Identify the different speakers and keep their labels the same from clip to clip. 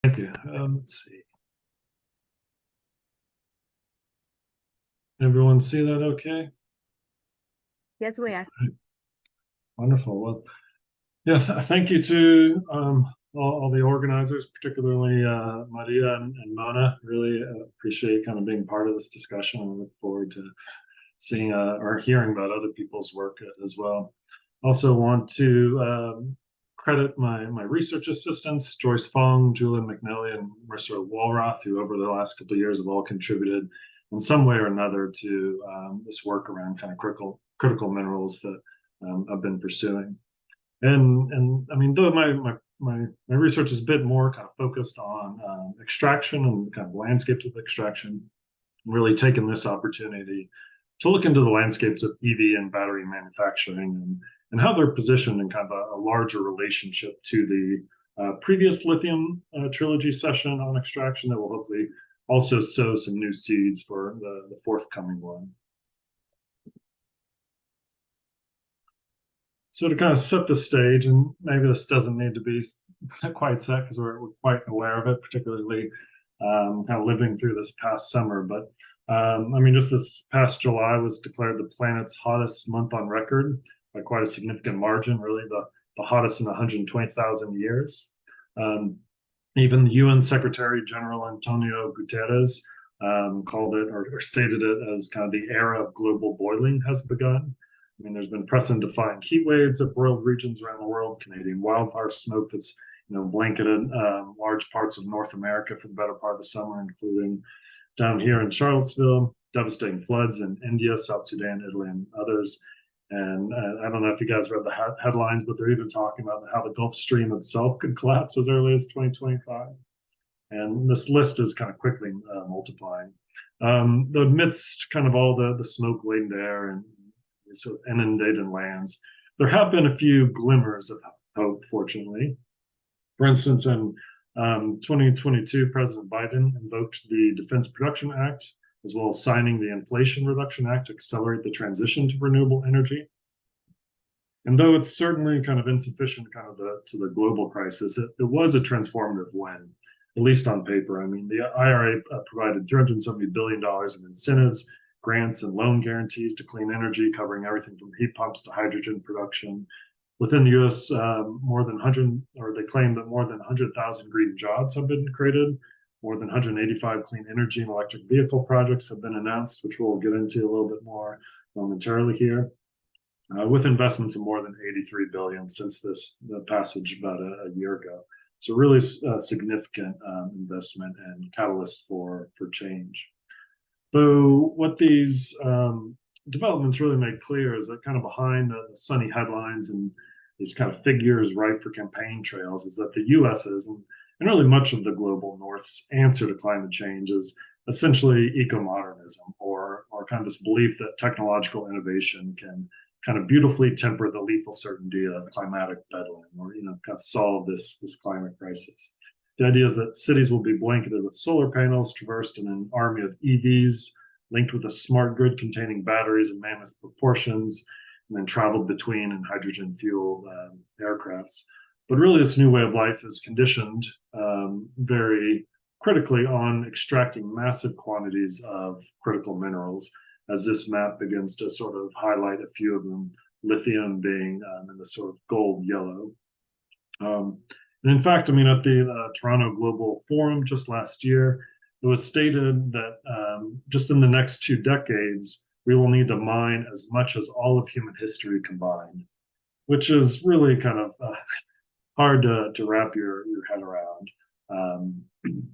Speaker 1: Thank you. Let's see. Everyone see that okay?
Speaker 2: Yes, we are.
Speaker 1: Wonderful. Well, yes, thank you to all the organizers, particularly Maria and Mona. Really appreciate kind of being part of this discussion and look forward to seeing or hearing about other people's work as well. Also want to credit my research assistants, Joyce Fong, Julian McNally, and Marissa Walrath, who over the last couple of years have all contributed in some way or another to this work around kind of critical minerals that I've been pursuing. And I mean, though my research is a bit more kind of focused on extraction and kind of landscapes of extraction, really taken this opportunity to look into the landscapes of EV and battery manufacturing and how they're positioned in kind of a larger relationship to the previous lithium trilogy session on extraction that will hopefully also sow some new seeds for the forthcoming one. So to kind of set the stage, and maybe this doesn't need to be quite set because we're quite aware of it, particularly kind of living through this past summer. But I mean, just this past July was declared the planet's hottest month on record by quite a significant margin, really the hottest in 120,000 years. Even the UN Secretary General Antonio Guterres called it or stated it as kind of the era of global boiling has begun. I mean, there's been precedent-defying heat waves that broiled regions around the world, Canadian wildfire smoke that's blanketed large parts of North America for the better part of the summer, including down here in Charlottesville, devastating floods in India, South Sudan, Italy, and others. And I don't know if you guys read the headlines, but they're even talking about how the Gulf Stream itself could collapse as early as 2025. And this list is kind of quickly multiplying. Amidst kind of all the smoke-laden air and sort of inundated lands, there have been a few glimmers of hope, fortunately. For instance, in 2022, President Biden invoked the Defense Production Act, as well as signing the Inflation Reduction Act to accelerate the transition to renewable energy. And though it's certainly kind of insufficient kind of to the global crisis, it was a transformative win, at least on paper. I mean, the IRA provided $370 billion in incentives, grants, and loan guarantees to clean energy, covering everything from heat pumps to hydrogen production. Within the U.S., they claim that more than 100,000 green jobs have been created. More than 185 clean energy and electric vehicle projects have been announced, which we'll get into a little bit more momentarily here, with investments of more than 83 billion since the passage about a year ago. So really significant investment and catalyst for change. Though what these developments really make clear is that kind of behind the sunny headlines and these kind of figures ripe for campaign trails is that the US's and really much of the global North's answer to climate change is essentially eco-modernism or kind of this belief that technological innovation can kind of beautifully temper the lethal certainty of climatic bedlam or kind of solve this climate crisis. The idea is that cities will be blanketed with solar panels, traversed in an army of EVs, linked with a smart grid containing batteries in mammoth proportions, and then traveled between in hydrogen-fueled aircrafts. But really, this new way of life is conditioned very critically on extracting massive quantities of critical minerals, as this map begins to sort of highlight a few of them, lithium being in the sort of gold-yellow. And in fact, I mean, at the Toronto Global Forum just last year, it was stated that just in the next 2 decades, we will need to mine as much as all of human history combined, which is really kind of hard to wrap your head around.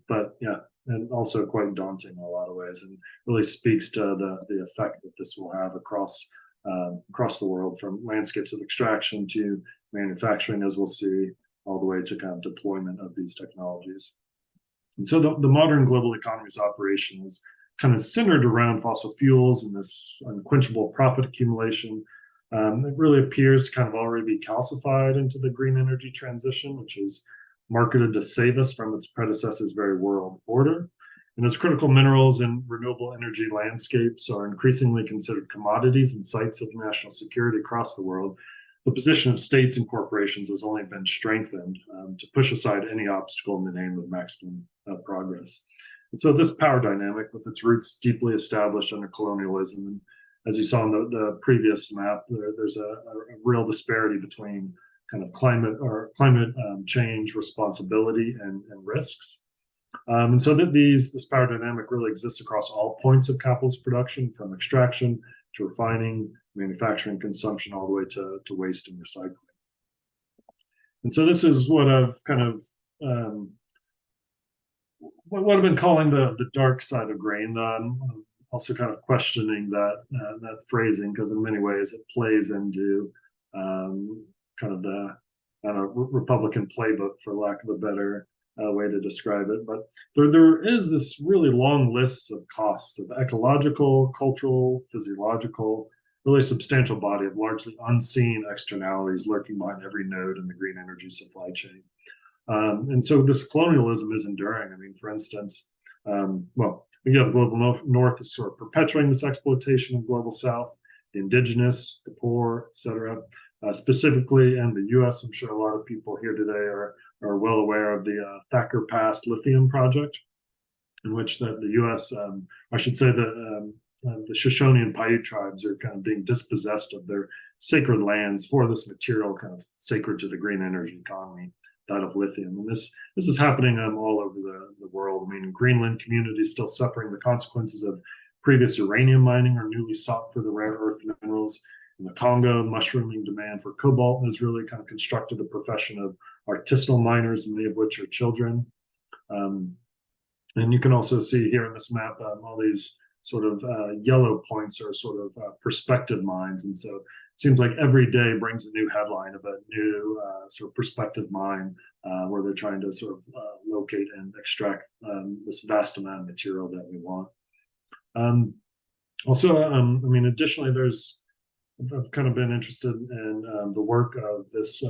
Speaker 1: But yeah, and also quite daunting in a lot of ways, and really speaks to the effect that this will have across the world, from landscapes of extraction to manufacturing, as we'll see, all the way to kind of deployment of these technologies. And so the modern global economy's operation is kind of centered around fossil fuels and this unquenchable profit accumulation. It really appears to kind of already be calcified into the green energy transition, which is marketed to save us from its predecessor's very world order. And as critical minerals and renewable energy landscapes are increasingly considered commodities and sites of national security across the world, the position of states and corporations has only been strengthened to push aside any obstacle in the name of maximum progress. And so this power dynamic, with its roots deeply established under colonialism, and as you saw in the previous map, there's a real disparity between kind of climate change responsibility and risks. And so that this power dynamic really exists across all points of capitalist production, from extraction to refining, manufacturing, consumption, all the way to waste and recycling. And so this is what I've kind of what I've been calling the dark side of grain. I'm also kind of questioning that phrasing, because in many ways it plays into kind of the Republican playbook, for lack of a better way to describe it. But there is this really long list of costs of ecological, cultural, physiological, really substantial body of largely unseen externalities lurking behind every node in the green energy supply chain. And so this colonialism is enduring. I mean, for instance, well, you have the global north is sort of perpetuating this exploitation of global south, the indigenous, the poor, etc. Specifically in the U.S., I'm sure a lot of people here today are well aware of the Thacker Pass Lithium project, in which the U.S., I should say the Shoshone and Paiute tribes are kind of being dispossessed of their sacred lands for this material, kind of sacred to the green energy economy, that of lithium. And this is happening all over the world. I mean, Greenland communities still suffering the consequences of previous uranium mining or newly sought for the rare earth minerals. In the Congo, mushrooming demand for cobalt has really kind of constructed a profession of artisanal miners, many of which are children. And you can also see here in this map all these sort of yellow points are sort of prospective mines. And so it seems like every day brings a new headline of a new sort of prospective mine where they're trying to sort of locate and extract this vast amount of material that we want. Also, I mean, additionally, I've kind of been interested in the work of this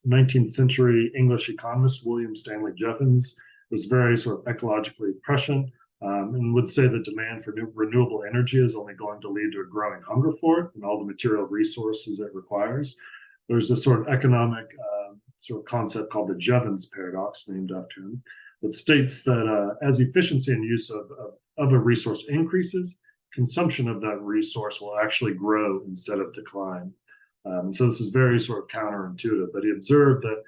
Speaker 1: 19th century English economist, William Stanley Jevons, who was very sort of ecologically prescient and would say that demand for renewable energy is only going to lead to a growing hunger for it and all the material resources it requires. There's this sort of economic sort of concept called the Jevons paradox, named after him, that states that as efficiency and use of a resource increases, consumption of that resource will actually grow instead of decline. So this is very sort of counterintuitive, but he observed that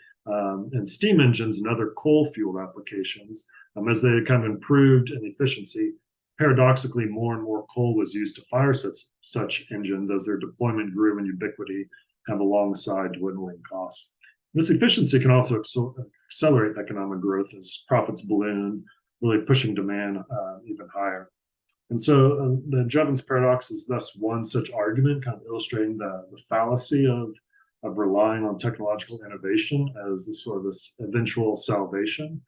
Speaker 1: in steam engines and other coal-fueled applications, as they kind of improved in efficiency, paradoxically, more and more coal was used to fire such engines as their deployment grew in ubiquity, kind of alongside dwindling costs. This efficiency can also accelerate economic growth as profits balloon, really pushing demand even higher. And so the Jevons paradox is thus one such argument, kind of illustrating the fallacy of relying on technological innovation as this eventual salvation.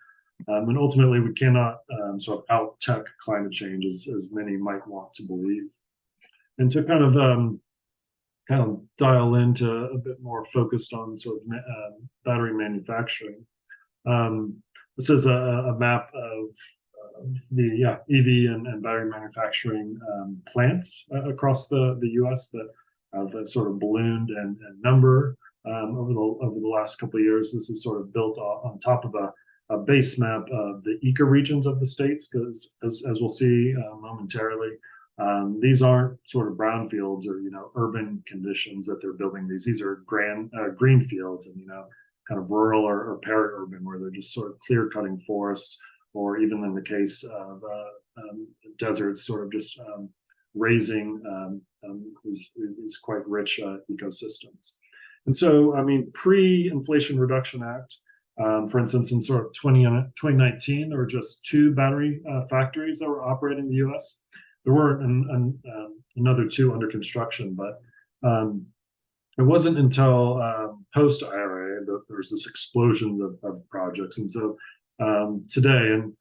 Speaker 1: And ultimately, we cannot sort of out-tech climate change as many might want to believe. And to kind of dial into a bit more focused on sort of battery manufacturing, this is a map of the EV and battery manufacturing plants across the U.S. that have sort of ballooned in number over the last couple of years. This is sort of built on top of a base map of the ecoregions of the states, because as we'll see momentarily, these aren't sort of brownfields or urban conditions that they're building these. These are green fields and kind of rural or peri-urban, where they're just sort of clear cutting forests, or even in the case of deserts, sort of just raising these quite rich ecosystems. And so, I mean, pre-Inflation Reduction Act, for instance, in sort of 2019, there were just 2 battery factories that were operating in the U.S. There were another 2 under construction, but it wasn't until post-IRA that there was this explosion of projects. And so today, and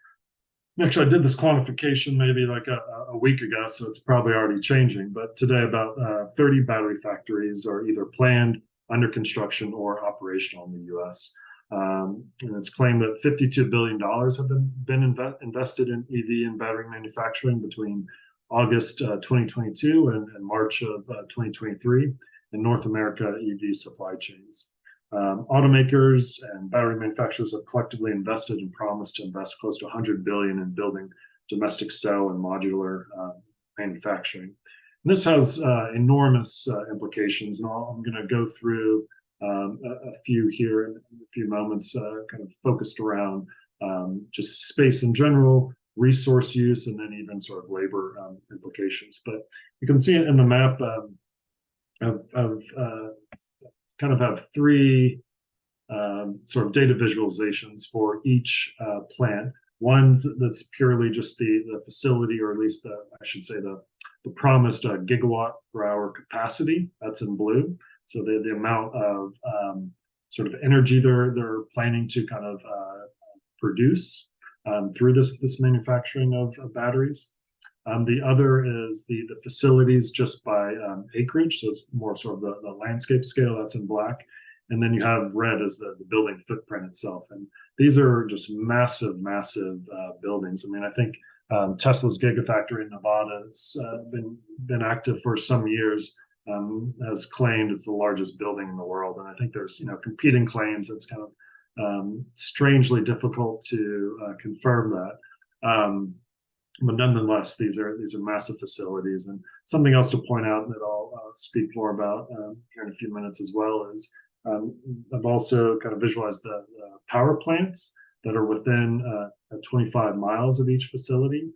Speaker 1: actually I did this quantification maybe like a week ago, so it's probably already changing, but today about 30 battery factories are either planned, under construction, or operational in the U.S. And it's claimed that $52 billion have been invested in EV and battery manufacturing between August 2022 and March of 2023. in North America EV supply chains. Automakers and battery manufacturers have collectively invested and promised to invest close to 100 billion in building domestic cell and modular manufacturing. And this has enormous implications, and I'm going to go through a few here in a few moments, kind of focused around just space in general, resource use, and then even sort of labor implications. But you can see it in the map kind of have three sort of data visualizations for each plant. One that's purely just the facility, or at least I should say the promised gigawatt per hour capacity. That's in blue. So the amount of sort of energy they're planning to kind of produce through this manufacturing of batteries. The other is the facilities just by acreage, so it's more sort of the landscape scale. That's in black. And then you have red as the building footprint itself. And these are just massive buildings. I mean, I think Tesla's Gigafactory in Nevada, it's been active for some years, has claimed it's the largest building in the world. And I think there's competing claims. It's kind of strangely difficult to confirm that. But nonetheless, these are massive facilities. And something else to point out that I'll speak more about here in a few minutes as well is I've also kind of visualized the power plants that are within 25 miles of each facility,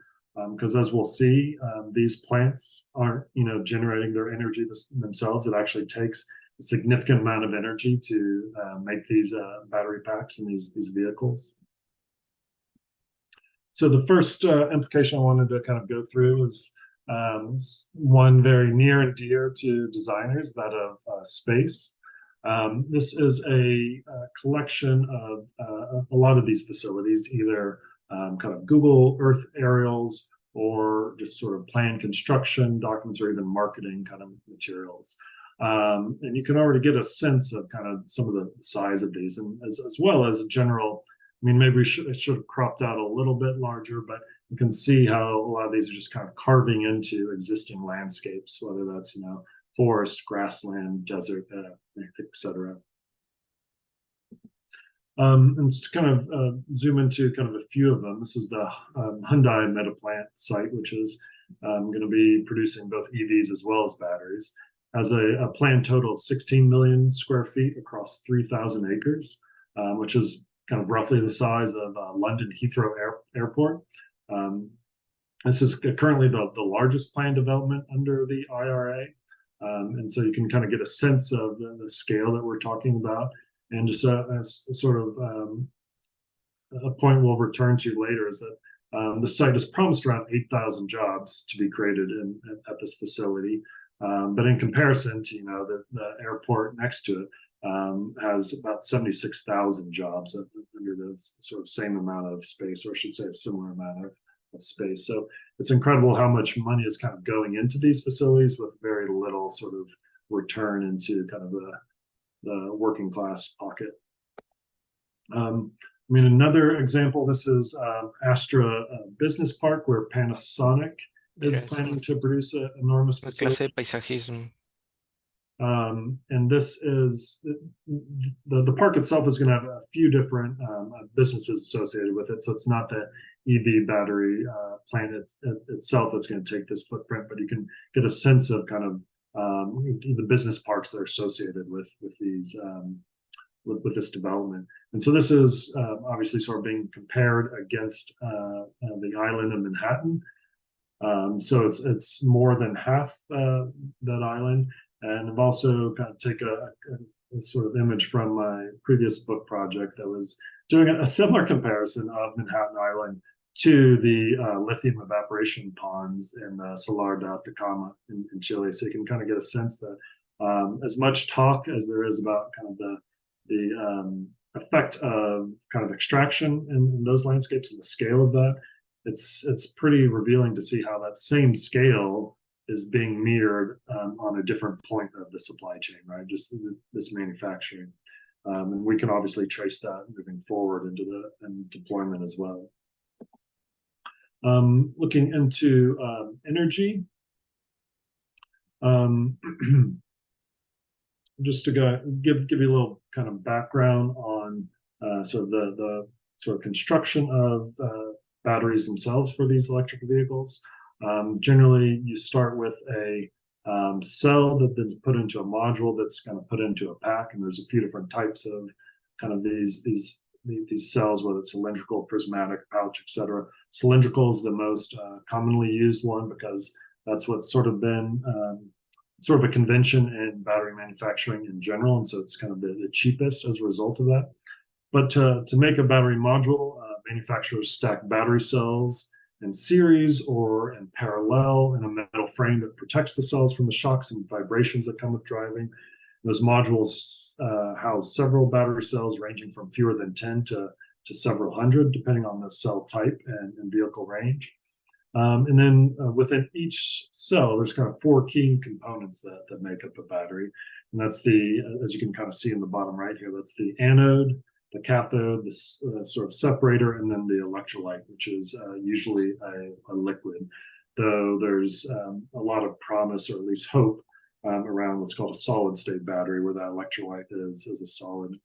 Speaker 1: because as we'll see, these plants aren't generating their energy themselves. It actually takes a significant amount of energy to make these battery packs and these vehicles. So the first implication I wanted to kind of go through is one very near and dear to designers, that of space. This is a collection of a lot of these facilities, either kind of Google Earth aerials or just sort of planned construction documents, or even marketing kind of materials. And you can already get a sense of kind of some of the size of these, and as well as a general. I mean, maybe it should have cropped out a little bit larger, but you can see how a lot of these are just kind of carving into existing landscapes, whether that's, forest, grassland, desert, etc. And to kind of zoom into kind of a few of them, this is the Hyundai Metaplant site, which is going to be producing both EVs as well as batteries. Has a planned total of 16 million square feet across 3,000 acres, which is kind of roughly the size of London Heathrow Airport. This is currently the largest planned development under the IRA. And so you can kind of get a sense of the scale that we're talking about. And just a sort of a point we'll return to later is that the site has promised around 8,000 jobs to be created at this facility. But in comparison to the airport next to it, has about 76,000 jobs under the sort of same amount of space, or I should say a similar amount of space. So it's incredible how much money is kind of going into these facilities with very little sort of return into kind of the working class pocket. I mean, another example, this is Astra Business Park, where Panasonic is planning to produce an enormous facility.
Speaker 3: Clase de paisajismo.
Speaker 1: And this is the park itself is going to have a few different businesses associated with it. So it's not the EV battery plant itself that's going to take this footprint, but you can get a sense of kind of the business parks that are associated with these with this development. And so this is obviously sort of being compared against the island of Manhattan. So it's more than half that island. And I've also kind of take a sort of image from my previous book project that was doing a similar comparison of Manhattan Island to the lithium evaporation ponds in Salar de Atacama in Chile. So you can kind of get a sense that as much talk as there is about kind of the effect of kind of extraction in those landscapes and the scale of that, it's pretty revealing to see how that same scale is being mirrored on a different point of the supply chain, right? Just this manufacturing. And we can obviously trace that moving forward into the deployment as well. Looking into energy. just to give you a little kind of background on sort of the sort of construction of batteries themselves for these electric vehicles. Generally, you start with a cell that then's put into a module that's kind of put into a pack, and there's a few different types of kind of these cells, whether it's cylindrical, prismatic, pouch, etc. Cylindrical is the most commonly used one because that's what's sort of been sort of a convention in battery manufacturing in general, and so it's kind of the cheapest as a result of that. But to make a battery module, manufacturers stack battery cells in series or in parallel in a metal frame that protects the cells from the shocks and vibrations that come with driving. Those modules house several battery cells ranging from fewer than 10 to several hundred, depending on the cell type and vehicle range. And then within each cell, there's kind of four key components that make up a battery. And that's as you can kind of see in the bottom right here, that's the anode, the cathode, the sort of separator, and then the electrolyte, which is usually a liquid. Though there's a lot of promise, or at least hope, around what's called a solid state battery, where that electrolyte is a solid.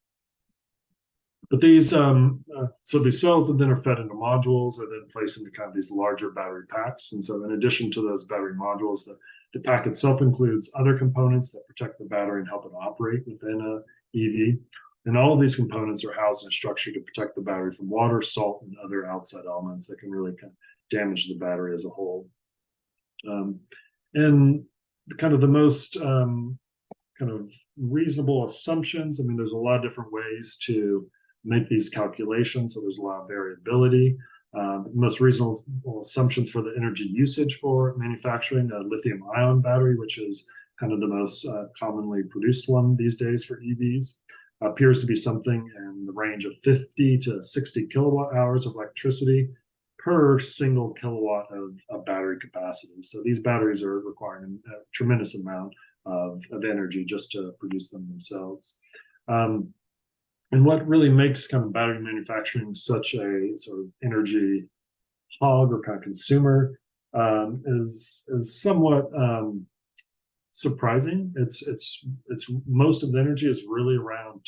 Speaker 1: But these so these cells that then are fed into modules are then placed into kind of these larger battery packs. And so in addition to those battery modules, the pack itself includes other components that protect the battery and help it operate within a EV. And all of these components are housed in a structure to protect the battery from water, salt, and other outside elements that can really kind of damage the battery as a whole. And kind of the most kind of reasonable assumptions, I mean, there's a lot of different ways to make these calculations, so there's a lot of variability. The most reasonable assumptions for the energy usage for manufacturing a lithium ion battery, which is kind of the most commonly produced one these days for EVs, appears to be something in the range of 50 to 60 kilowatt hours of electricity per single kilowatt of battery capacity. So these batteries are requiring a tremendous amount of energy just to produce them themselves. And what really makes kind of battery manufacturing such a sort of energy hog or kind of consumer is somewhat surprising. It's most of the energy is really around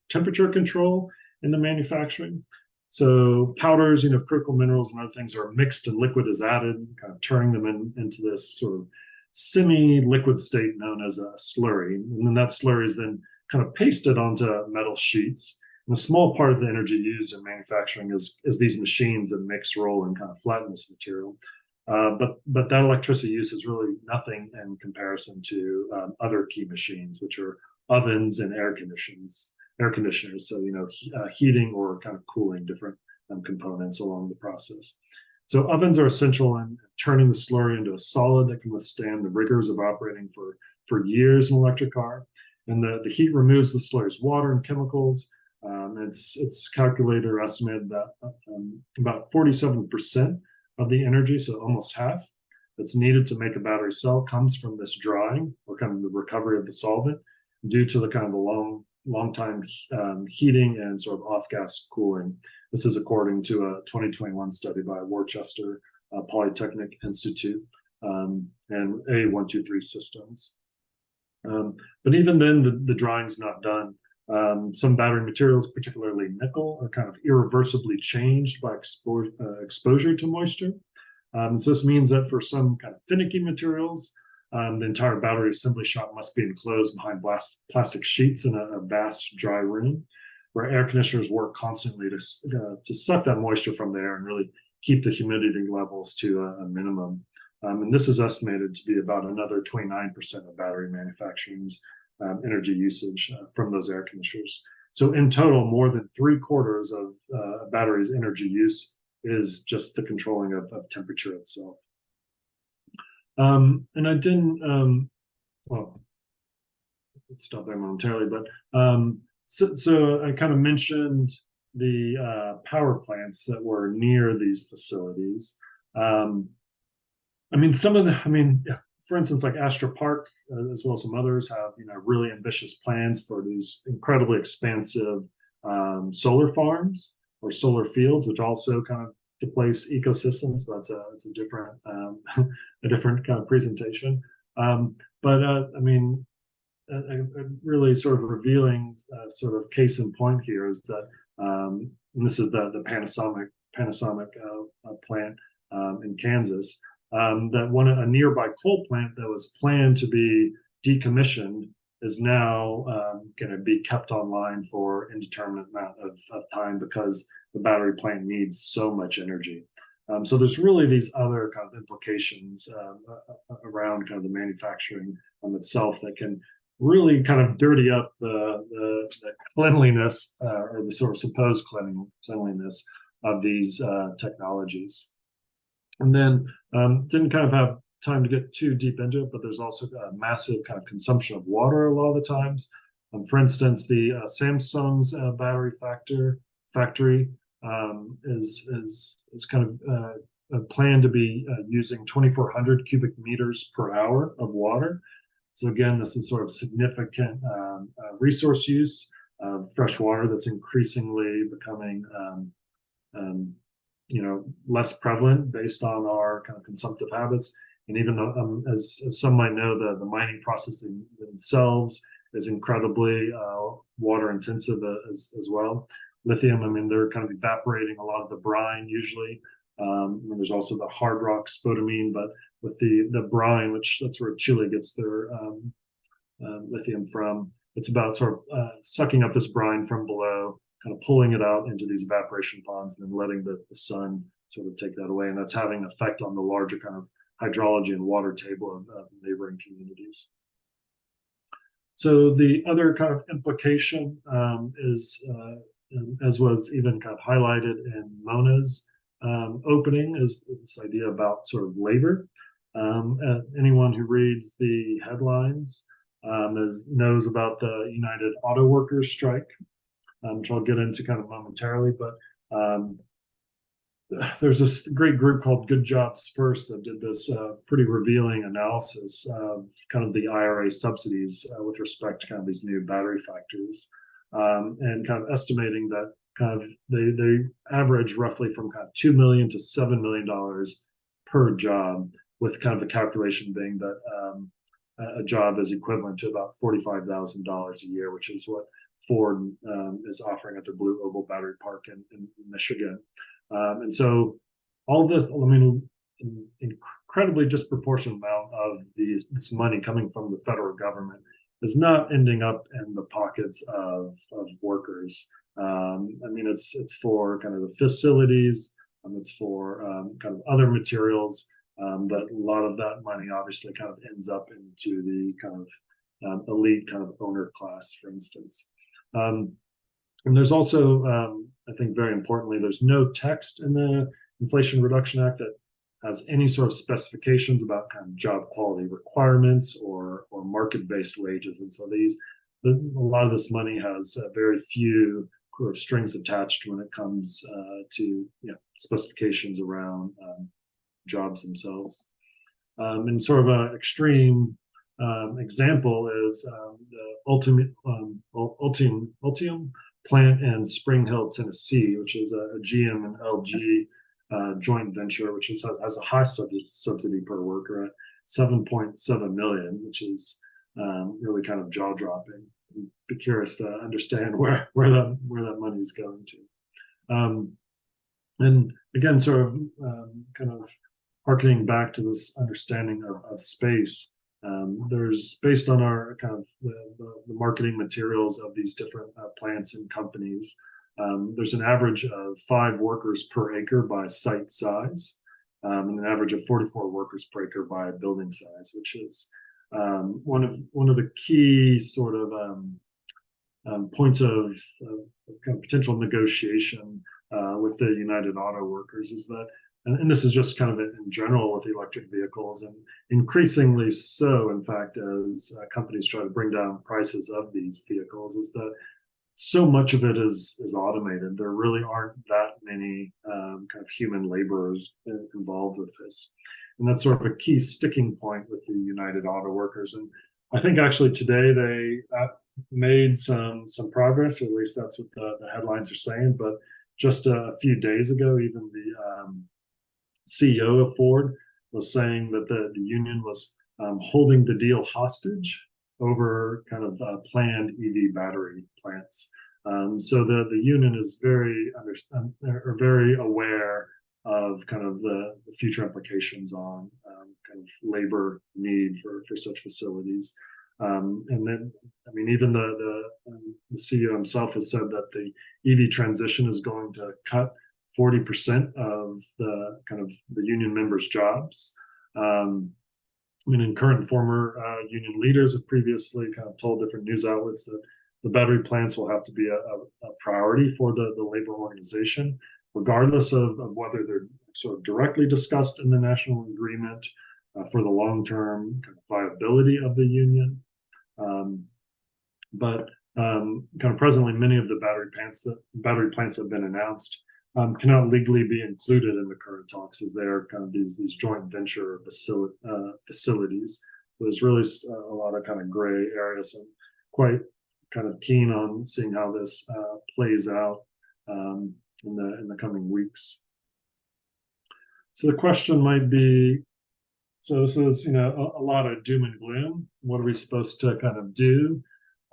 Speaker 1: temperature control in the manufacturing. So powders, critical minerals and other things are mixed and liquid is added, kind of turning them into this sort of semi-liquid state known as a slurry. And then that slurry is then kind of pasted onto metal sheets. And a small part of the energy used in manufacturing is these machines that mix, roll, and kind of flatten this material. But that electricity use is really nothing in comparison to other key machines, which are ovens and air conditioners. So heating or kind of cooling different components along the process. So ovens are essential in turning the slurry into a solid that can withstand the rigors of operating for years in an electric car. And the heat removes the slurry's water and chemicals. It's calculated or estimated that about 47% of the energy, so almost half, that's needed to make a battery cell comes from this drying or kind of the recovery of the solvent due to the kind of the long time heating and sort of off-gas cooling. This is according to a 2021 study by Worcester Polytechnic Institute and A123 Systems. But even then, the drying's not done. Some battery materials, particularly nickel, are kind of irreversibly changed by exposure to moisture. So this means that for some kind of finicky materials, the entire battery assembly shop must be enclosed behind plastic sheets in a vast dry room, where air conditioners work constantly to suck that moisture from the air and really keep the humidity levels to a minimum. And this is estimated to be about another 29% of battery manufacturing's energy usage from those air conditioners. So in total, more than 3/4 of a battery's energy use is just the controlling of temperature itself. And I didn't, well, let's stop there momentarily, but so I kind of mentioned the power plants that were near these facilities. I mean, for instance, like Astra Park, as well as some others, have really ambitious plans for these incredibly expansive solar farms or solar fields, which also kind of displace ecosystems. So it's a different a different kind of presentation. But I mean, a really sort of revealing sort of case in point here is that, and this is the Panasonic plant in Kansas, that a nearby coal plant that was planned to be decommissioned is now going to be kept online for indeterminate amount of time because the battery plant needs so much energy. So there's really these other kind of implications around kind of the manufacturing itself that can really kind of dirty up the cleanliness or the sort of supposed cleanliness of these technologies. And then didn't kind of have time to get too deep into it, but there's also a massive kind of consumption of water a lot of the times. For instance, the Samsung's battery factory is kind of planned to be using 2,400 cubic meters per hour of water. So again, this is sort of significant resource use of fresh water that's increasingly becoming less prevalent based on our kind of consumptive habits. And even as some might know, the mining processes themselves is incredibly water intensive as well. Lithium, I mean, they're kind of evaporating a lot of the brine usually. And there's also the hard rock spodumene, but with the brine, which that's where Chile gets their lithium from, it's about sort of sucking up this brine from below, kind of pulling it out into these evaporation ponds, and then letting the sun sort of take that away. And that's having an effect on the larger kind of hydrology and water table of neighboring communities. So the other kind of implication is, as was even kind of highlighted in Mona's opening, is this idea about sort of labor. Anyone who reads the headlines knows about the United Auto Workers strike, which I'll get into kind of momentarily, but there's this great group called Good Jobs First that did this pretty revealing analysis of kind of the IRA subsidies with respect to kind of these new battery factories, and kind of estimating that kind of they average roughly from kind of $2 million to $7 million per job, with kind of the calculation being that a job is equivalent to about $45,000 a year, which is what Ford is offering at their Blue Oval Battery Park in Michigan. And so all this, I mean, an incredibly disproportionate amount of this money coming from the federal government is not ending up in the pockets of workers. I mean, it's for kind of the facilities, it's for kind of other materials, but a lot of that money obviously kind of ends up into the kind of elite kind of owner class, for instance. And there's also, I think very importantly, there's no text in the Inflation Reduction Act that has any sort of specifications about kind of job quality requirements or market-based wages. And so a lot of this money has very few sort of strings attached when it comes to specifications around jobs themselves. And sort of an extreme example is the Ultium plant in Spring Hill, Tennessee, which is a GM and LG joint venture, which has a high subsidy per worker at 7.7 million, which is really kind of jaw dropping. Be curious to understand where that money is going to. And again, sort of kind of harkening back to this understanding of space. There's, based on our kind of the marketing materials of these different plants and companies, there's an average of 5 workers per acre by site size, and an average of 44 workers per acre by building size, which is one of the key sort of points of kind of potential negotiation with the United Auto Workers, is that, and this is just kind of in general with electric vehicles, and increasingly so, in fact, as companies try to bring down prices of these vehicles, is that so much of it is automated. There really aren't that many kind of human laborers involved with this. And that's sort of a key sticking point with the United Auto Workers. And I think actually today they made some progress, or at least that's what the headlines are saying. But just a few days ago, even the CEO of Ford was saying that the union was holding the deal hostage over kind of planned EV battery plants. So the union is very aware of kind of the future implications on kind of labor need for such facilities. And then, I mean, even the CEO himself has said that the EV transition is going to cut 40% of the kind of the union members' jobs. I mean, and current and former union leaders have previously kind of told different news outlets that the battery plants will have to be a priority for the labor organization, regardless of whether they're sort of directly discussed in the national agreement for the long-term kind of viability of the union. But kind of presently, many of the battery plants that have been announced cannot legally be included in the current talks, as they are kind of these joint venture facilities. So there's really a lot of kind of gray areas. So I'm quite kind of keen on seeing how this plays out in the coming weeks. So the question might be, so this is, you know, a lot of doom and gloom. What are we supposed to kind of do?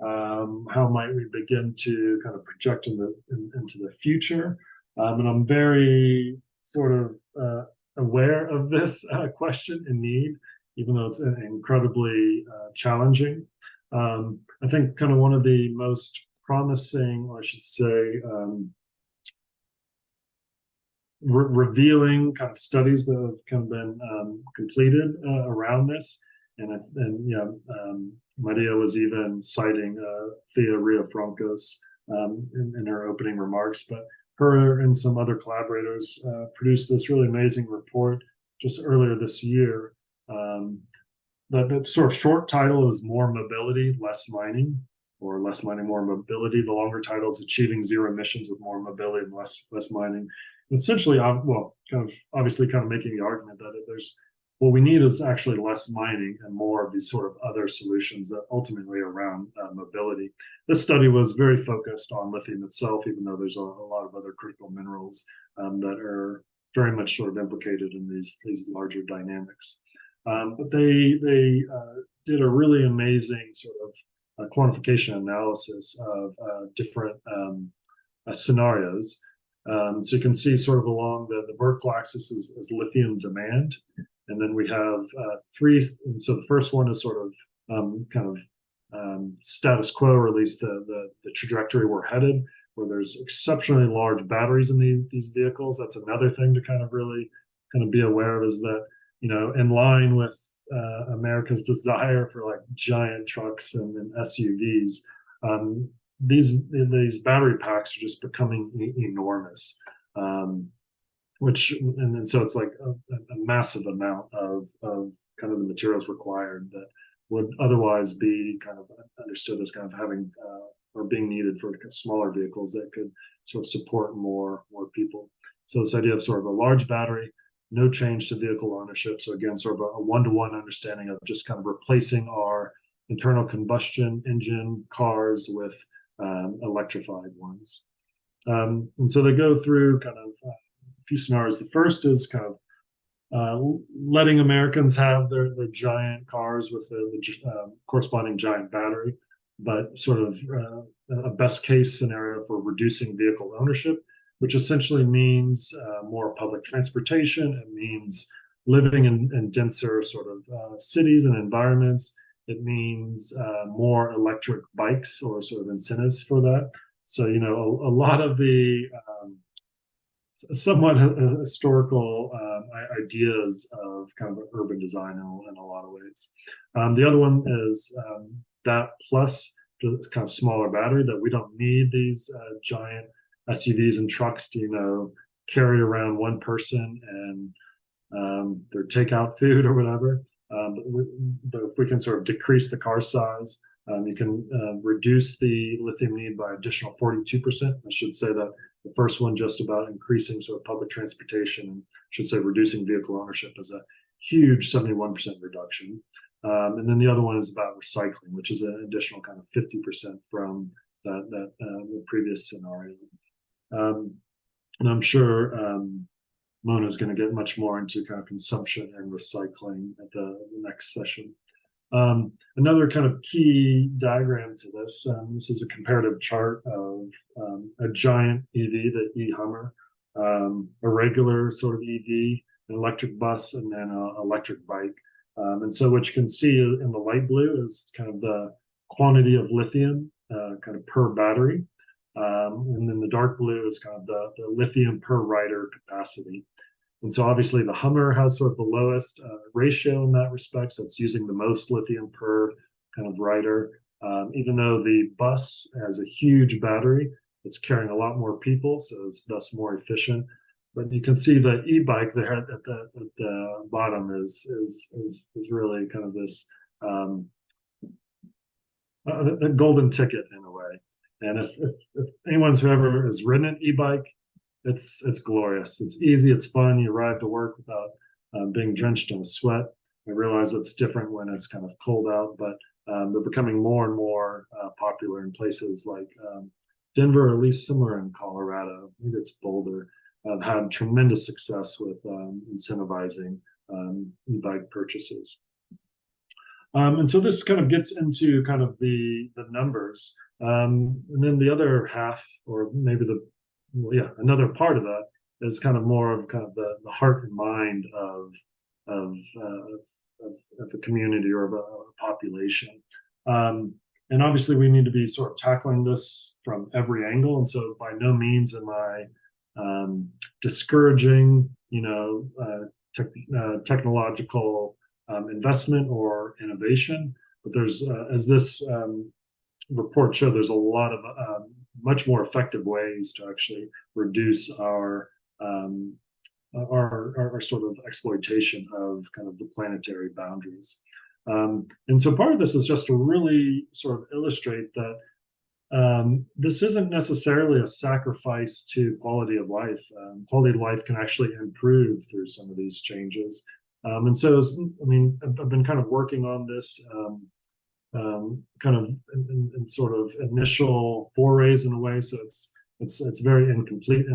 Speaker 1: How might we begin to kind of project into the future? And I'm very sort of aware of this question and need, even though it's incredibly challenging. I think kind of one of the most promising, or I should say, revealing kind of studies that have kind of been completed around this, and you know, Maria was even citing Thea Riofrancos in her opening remarks, but her and some other collaborators produced this really amazing report just earlier this year. That sort of short title is More Mobility, Less Mining, or Less Mining, More Mobility. The longer title is Achieving Zero Emissions with More Mobility and Less Mining. And essentially, well, kind of obviously kind of making the argument that there's what we need is actually less mining and more of these sort of other solutions that ultimately are around mobility. This study was very focused on lithium itself, even though there's a lot of other critical minerals that are very much sort of implicated in these larger dynamics. But they did a really amazing sort of quantification analysis of different scenarios. So you can see sort of along the vertical axis is lithium demand. And then we have three. And so the first one is sort of kind of status quo, or at least the trajectory we're headed, where there's exceptionally large batteries in these vehicles. That's another thing to kind of really kind of be aware of, is that, you know, in line with America's desire for like giant trucks and SUVs, these battery packs are just becoming enormous. And so it's like a massive amount of kind of the materials required that would otherwise be kind of understood as kind of having or being needed for smaller vehicles that could sort of support more people. So this idea of sort of a large battery, no change to vehicle ownership. So again, sort of a one-to-one understanding of just kind of replacing our internal combustion engine cars with electrified ones. And so they go through kind of few scenarios. The first is kind of letting Americans have their giant cars with the corresponding giant battery, but sort of a best case scenario for reducing vehicle ownership, which essentially means more public transportation. It means living in denser sort of cities and environments. It means more electric bikes, or sort of incentives for that. So, you know, a lot of the somewhat historical ideas of kind of urban design in a lot of ways. The other one is that plus kind of smaller battery, that we don't need these giant SUVs and trucks to, you know, carry around one person and their takeout food or whatever. But if we can sort of decrease the car size, you can reduce the lithium need by additional 42%. I should say that the first one just about increasing sort of public transportation, and should say reducing vehicle ownership, is a huge 71% reduction. And then the other one is about recycling, which is an additional kind of 50% from the previous scenario. And I'm sure Mona is going to get much more into kind of consumption and recycling at the next session. Another kind of key diagram to this, this is a comparative chart of a giant EV, the e-Hummer, a regular sort of EV, an electric bus, and then an electric bike. And so what you can see in the light blue is kind of the quantity of lithium kind of per battery. And then the dark blue is kind of the lithium per rider capacity. And so obviously the Hummer has sort of the lowest ratio in that respect. So it's using the most lithium per kind of rider. Even though the bus has a huge battery, it's carrying a lot more people, so it's thus more efficient. But you can see the e-bike there at the bottom is really kind of this a golden ticket in a way. And if anyone's who ever has ridden an e-bike, it's glorious. It's easy. It's fun. You arrive to work without being drenched in sweat. I realize it's different when it's kind of cold out, but they're becoming more and more popular in places like Denver, or at least somewhere in Colorado. Maybe it's Boulder. Had tremendous success with incentivizing e-bike purchases. And so this kind of gets into kind of the numbers. And then the other half, or maybe another part of that is kind of more of kind of the heart and mind of a community or of a population. And obviously we need to be sort of tackling this from every angle. And so by no means am I discouraging, technological investment or innovation. But there's, as this report showed, there's a lot of much more effective ways to actually reduce our sort of exploitation of kind of the planetary boundaries. And so part of this is just to really sort of illustrate that this isn't necessarily a sacrifice to quality of life. Quality of life can actually improve through some of these changes. And so, I've been kind of working on this kind of in sort of initial forays in a way. So it's very incomplete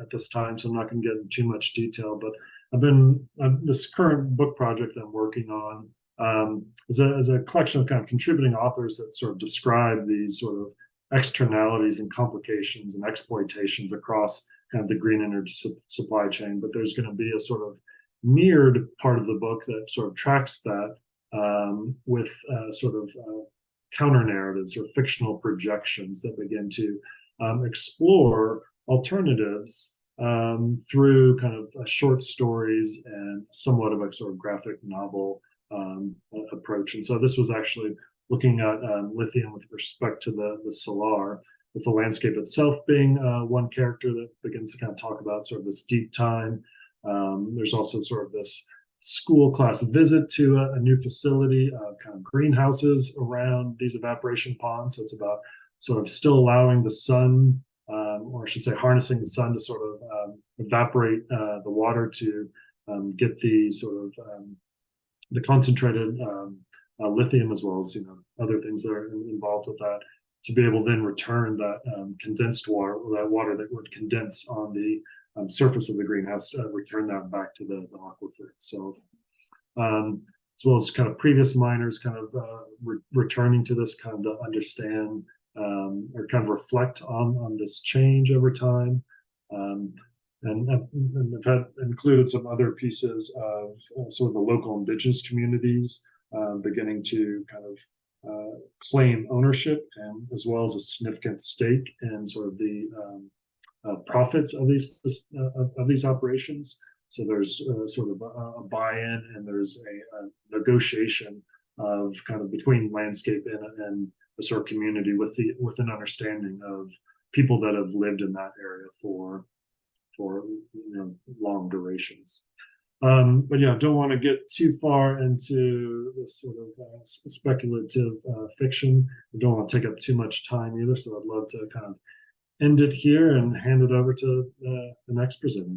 Speaker 1: at this time. So I'm not going to get into too much detail. But I've been this current book project I'm working on is a collection of kind of contributing authors that sort of describe these sort of externalities and complications and exploitations across kind of the green energy supply chain. But there's going to be a sort of mirrored part of the book that sort of tracks that with sort of counter narratives or fictional projections that begin to explore alternatives through kind of short stories and somewhat of a sort of graphic novel approach. And so this was actually looking at lithium with respect to the solar, with the landscape itself being one character that begins to kind of talk about sort of this deep time. There's also sort of this school class visit to a new facility, kind of greenhouses around these evaporation ponds. So it's about sort of still allowing the sun, or I should say harnessing the sun to sort of evaporate the water to get the sort of the concentrated lithium, as well as other things that are involved with that, to be able to then return that condensed water, or that water that would condense on the surface of the greenhouse, return that back to the aquifer itself. As well as kind of previous miners kind of returning to this kind of to understand or kind of reflect on this change over time. And I've had included some other pieces of sort of the local indigenous communities beginning to kind of claim ownership, and as well as a significant stake in sort of the profits of these operations. So there's sort of a buy-in, and there's a negotiation of kind of between landscape and the sort of community with an understanding of people that have lived in that area for long durations. But yeah, don't want to get too far into this sort of speculative fiction. I don't want to take up too much time either, so I'd love to kind of end it here and hand it over to the next presenter.